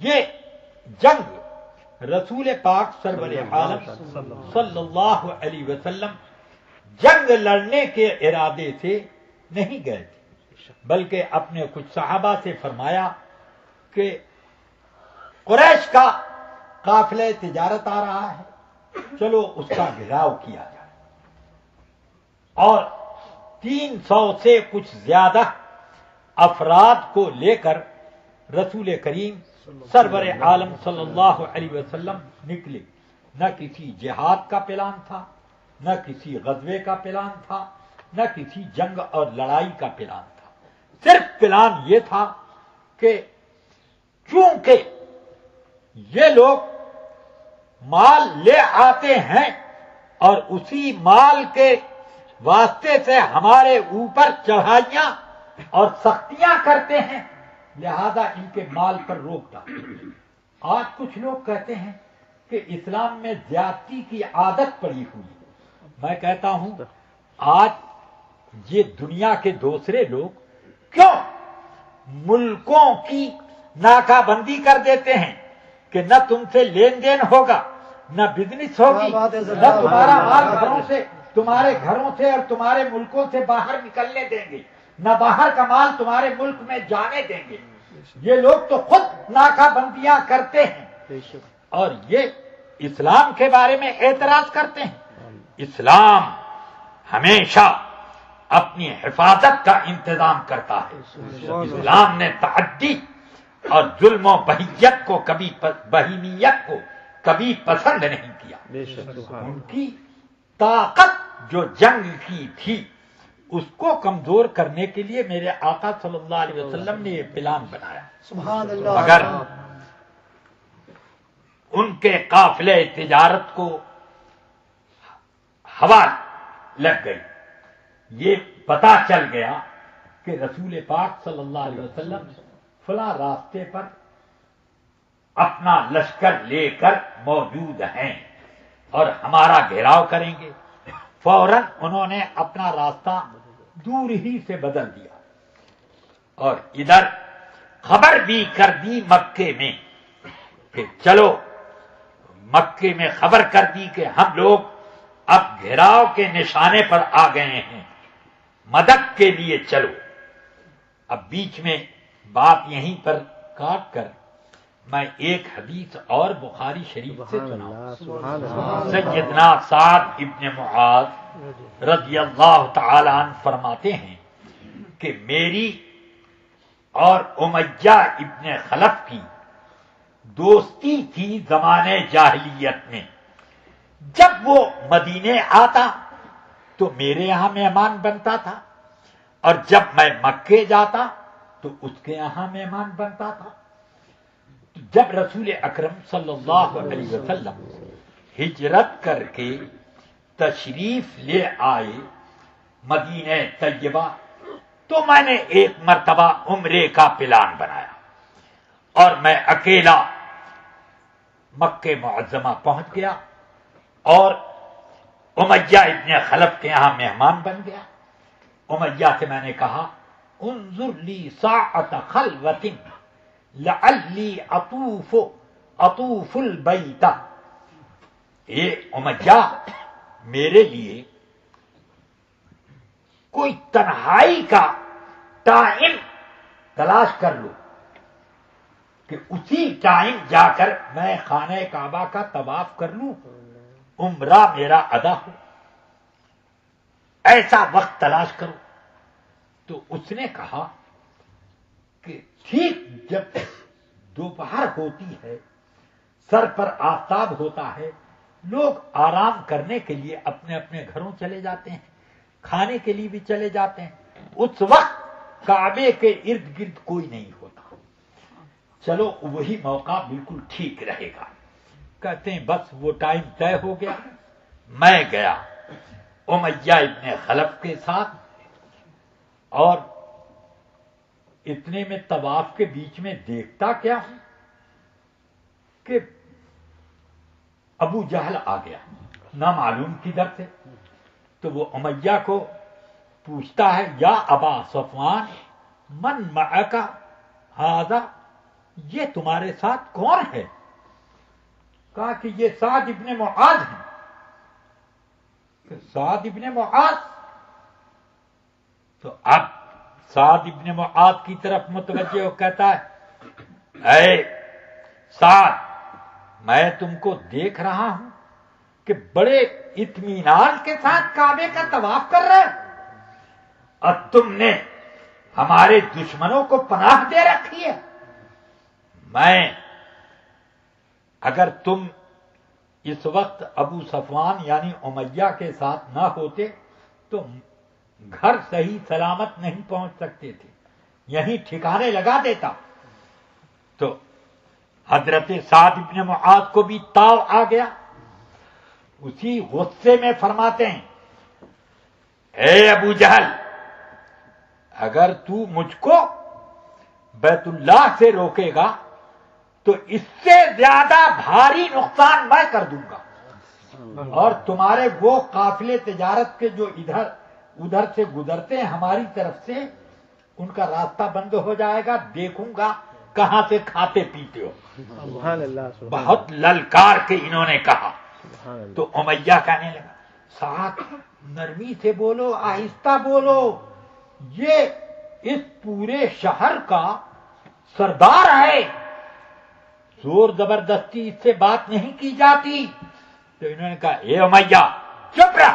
یہ جنگ رسول پاک سرور عالم صلی اللہ علیہ وسلم جنگ لڑنے کے ارادے سے نہیں گئے تھے، بلکہ اپنے کچھ صحابہ سے فرمایا کہ قریش کا قافلہ تجارت آ رہا ہے، چلو اس کا گھیراؤ کیا جائے، اور 300 سے کچھ زیادہ افراد کو لے کر رسول کریم سرور عالم صلی اللہ علیہ وسلم نکلے۔ نہ کسی جہاد کا پلان تھا، نہ کسی غزوے کا پلان تھا، نہ کسی جنگ اور لڑائی کا پلان تھا، صرف پلان یہ تھا کہ چونکہ یہ لوگ مال لے آتے ہیں اور اسی مال کے واسطے سے ہمارے اوپر چڑھائیاں اور سختیاں کرتے ہیں، لہذا ان کے مال پر روک ڈالو۔ آج کچھ لوگ کہتے ہیں کہ اسلام میں زیادتی کی عادت پڑی ہوئی ہے۔ میں کہتا ہوں آج یہ دنیا کے دوسرے لوگ کیوں ملکوں کی ناکہ بندی کر دیتے ہیں کہ نہ تم سے لین دین ہوگا، نہ بزنس ہوگی، نہ تمہارا مال گھروں سے، تمہارے گھروں سے اور تمہارے ملکوں سے باہر نکلنے دیں گے، نہ باہر کا مال تمہارے ملک میں جانے دیں گے۔ یہ لوگ تو خود ناکہ بندیاں کرتے ہیں اور یہ اسلام کے بارے میں اعتراض کرتے ہیں۔ اسلام ہمیشہ اپنی حفاظت کا انتظام کرتا ہے۔ اسلام نے تعدی اور ظلم و بہیمیت کو کبھی پسند نہیں کیا۔ ان کی طاقت جو جنگ کی تھی اس کو کمزور کرنے کے لیے میرے آقا صلی اللہ علیہ وسلم نے یہ پلان بنایا۔ سبحان اللہ۔ اگر ان کے قافلے تجارت کو ہوا لگ گئی، یہ پتا چل گیا کہ رسول پاک صلی اللہ علیہ وسلم فلاں راستے پر اپنا لشکر لے کر موجود ہیں اور ہمارا گھیراؤ کریں گے، فوراً انہوں نے اپنا راستہ دور ہی سے بدل دیا اور ادھر خبر بھی کر دی مکے میں کہ چلو، مکے میں خبر کر دی کہ ہم لوگ اب گھیراؤ کے نشانے پر آ گئے ہیں، مدد کے لیے چلو۔ اب بیچ میں بات یہیں پر کاٹ کر میں ایک حدیث اور بخاری شریف سے سناؤں۔ سیدنا سعد ابن معاذ رضی اللہ تعالی عنہ فرماتے ہیں کہ میری اور امیہ ابن خلف کی دوستی تھی زمانے جاہلیت میں۔ جب وہ مدینے آتا تو میرے یہاں مہمان بنتا تھا، اور جب میں مکے جاتا تو اس کے یہاں مہمان بنتا تھا۔ جب رسول اکرم صلی اللہ علیہ وسلم ہجرت کر کے تشریف لے آئے مدینہ طیبہ تو میں نے ایک مرتبہ عمرے کا پلان بنایا اور میں اکیلا مکہ معظمہ پہنچ گیا اور امیہ ابن خلف کے یہاں مہمان بن گیا۔ امیہ سے میں نے کہا انظر لی ساعۃ خلوۃ لعلی اطوف البیت، اے امیہ میرے لیے کوئی تنہائی کا ٹائم تلاش کر لو کہ اسی ٹائم جا کر میں خانہ کعبہ کا طواف کر لوں، عمرہ میرا ادا ہو، ایسا وقت تلاش کرو۔ تو اس نے کہا کہ ٹھیک جب دوپہر ہوتی ہے، سر پر آفتاب ہوتا ہے، لوگ آرام کرنے کے لیے اپنے اپنے گھروں چلے جاتے ہیں، کھانے کے لیے بھی چلے جاتے ہیں، اس وقت کعبے کے ارد گرد کوئی نہیں ہوتا، چلو وہی موقع بالکل ٹھیک رہے گا۔ کہتے ہیں بس وہ ٹائم طے ہو گیا، میں گیا امیہ ابن خلف کے ساتھ، اور اتنے میں طواف کے بیچ میں دیکھتا کیا ہوں کہ ابو جہل آ گیا، نہ معلوم کدھر سے۔ تو وہ امیہ کو پوچھتا ہے یا ابا صفوان من معک ھذا، یہ تمہارے ساتھ کون ہے؟ کہا کہ یہ سعد ابن معاذ ہیں. کہ سعد ابن معاذ؟ تو اب سعد ابن معاذ کی طرف متوجہ ہو کہتا ہے اے سعد، میں تم کو دیکھ رہا ہوں کہ بڑے اطمینان کے ساتھ کعبے کا طواف کر رہے، اور تم نے ہمارے دشمنوں کو پناہ دے رکھی ہے. میں اگر تم اس وقت ابو صفوان یعنی امیہ کے ساتھ نہ ہوتے تو گھر صحیح سلامت نہیں پہنچ سکتے تھے، یہیں ٹھکانے لگا دیتا. تو حضرت سعد ابن معاذ کو بھی تاؤ آ گیا. اسی غصے میں فرماتے ہیں اے ابو جہل، اگر تو مجھ کو بیت اللہ سے روکے گا تو اس سے زیادہ بھاری نقصان میں کر دوں گا، اور تمہارے وہ قافلے تجارت کے جو ادھر سے گزرتے ہیں ہماری طرف سے، ان کا راستہ بند ہو جائے گا. دیکھوں گا کہاں سے کھاتے پیتے ہو. بہت للکار کے انہوں نے کہا. تو امیہ کہنے لگا ساتھ نرمی سے بولو، آہستہ بولو، یہ اس پورے شہر کا سردار ہے، زور زبردستی اس سے بات نہیں کی جاتی. تو انہوں نے کہا اے امیہ چپ رہ،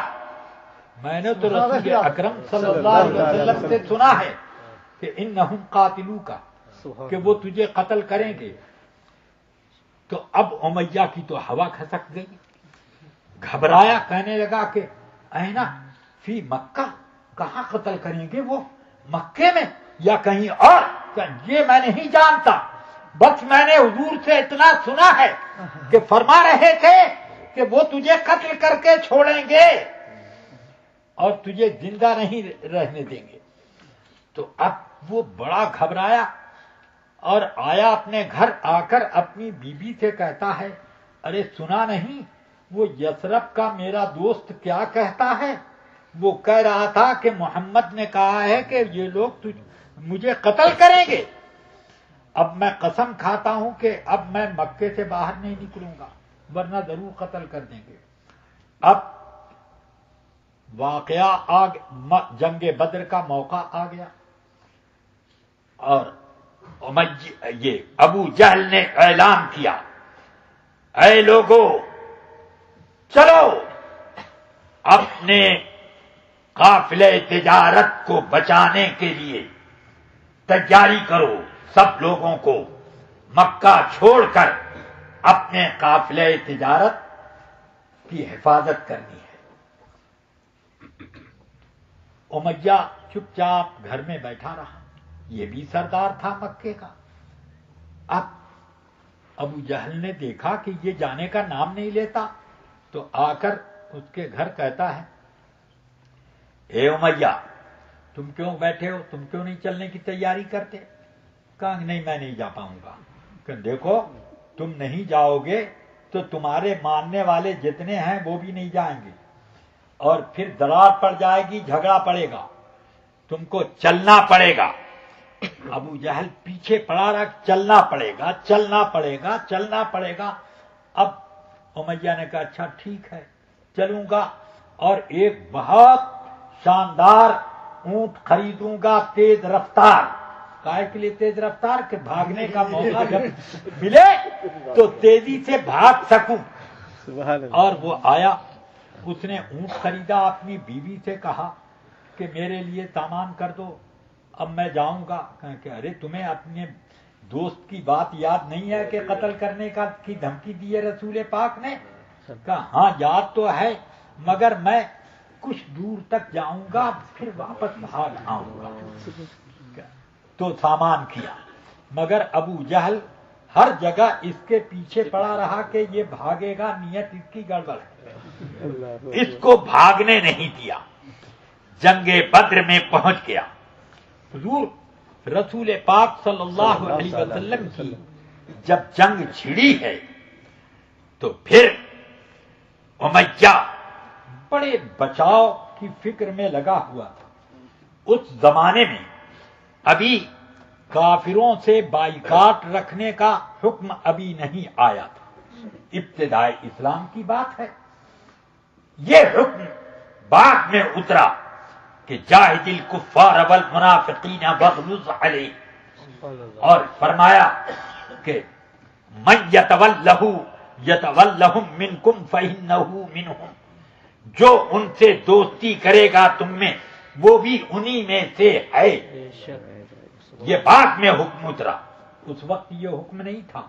میں نے تو رسول اکرم صلی اللہ علیہ وسلم سے سنا ہے کہ انہم قاتلوک، کہ وہ تجھے قتل کریں گے. تو اب امیہ کی تو ہوا کھسک گئی، گھبرایا، کہنے لگا کہ اینا فی مکہ، کہاں قتل کریں گے وہ، مکے میں یا کہیں اور؟ یہ میں نہیں جانتا، بس میں نے حضور سے اتنا سنا ہے کہ فرما رہے تھے کہ وہ تجھے قتل کر کے چھوڑیں گے اور تجھے زندہ نہیں رہنے دیں گے. تو اب وہ بڑا گھبرایا اور آیا اپنے گھر، آ کر اپنی بیوی سے کہتا ہے ارے سنا نہیں وہ یثرب کا میرا دوست کیا کہتا ہے؟ وہ کہہ رہا تھا کہ محمد نے کہا ہے کہ یہ لوگ مجھے قتل کریں گے. اب میں قسم کھاتا ہوں کہ اب میں مکے سے باہر نہیں نکلوں گا ورنہ ضرور قتل کر دیں گے. اب واقعہ جنگ بدر کا موقع آ گیا اور یہ ابو جہل نے اعلان کیا اے لوگو چلو اپنے قافلے تجارت کو بچانے کے لیے تیاری کرو، سب لوگوں کو مکہ چھوڑ کر اپنے قافلے تجارت کی حفاظت کرنی ہے. امیہ چپ چاپ گھر میں بیٹھا رہا، یہ بھی سردار تھا مکے کا. اب ابو جہل نے دیکھا کہ یہ جانے کا نام نہیں لیتا تو آ کر اس کے گھر کہتا ہے اے امیہ تم کیوں بیٹھے ہو، تم کیوں نہیں چلنے کی تیاری کرتے؟ کہا نہیں میں نہیں جا پاؤں گا. کہ دیکھو تم نہیں جاؤ گے تو تمہارے ماننے والے جتنے ہیں وہ بھی نہیں جائیں گے اور پھر درار پڑ جائے گی، جھگڑا پڑے گا، تم کو چلنا پڑے گا. ابو جہل پیچھے پڑا رہا، چلنا پڑے گا چلنا پڑے گا چلنا پڑے گا. اب امیہ نے کہا اچھا ٹھیک ہے چلوں گا، اور ایک بہت شاندار اونٹ خریدوں گا تیز رفتار. کائے کے لیے تیز رفتار؟ کہ بھاگنے کا موقع جب ملے تو تیزی سے بھاگ سکوں. اور وہ آیا، اس نے اونٹ خریدا، اپنی بیوی سے کہا کہ میرے لیے سامان کر دو، اب میں جاؤں گا. کہ ارے تمہیں اپنے دوست کی بات یاد نہیں ہے کہ قتل کرنے کی دھمکی دی ہے رسول پاک نے؟ کہا ہاں یاد تو ہے مگر میں کچھ دور تک جاؤں گا پھر واپس بھاگ آؤں گا. تو سامان کیا، مگر ابو جہل ہر جگہ اس کے پیچھے پڑا رہا کہ یہ بھاگے گا، نیت اس کی گڑبڑ ہے، اس کو بھاگنے نہیں دیا. جنگ بدر میں پہنچ گیا. حضور رسول پاک صلی اللہ علیہ وسلم کی جب جنگ چھڑی ہے تو پھر امیہ بڑے بچاؤ کی فکر میں لگا ہوا تھا. اس زمانے میں ابھی کافروں سے بائیکاٹ رکھنے کا حکم ابھی نہیں آیا تھا، ابتدائے اسلام کی بات ہے۔ یہ حکم بعد میں اترا کہ جاہد الکفار والمنافقین واغلظ علیہم، اور فرمایا کہ من یتولہم منکم فإنہ منہم، جو ان سے دوستی کرے گا تم میں وہ بھی انہی میں سے ہے۔ یہ بعد میں حکم اترا، اس وقت یہ حکم نہیں تھا۔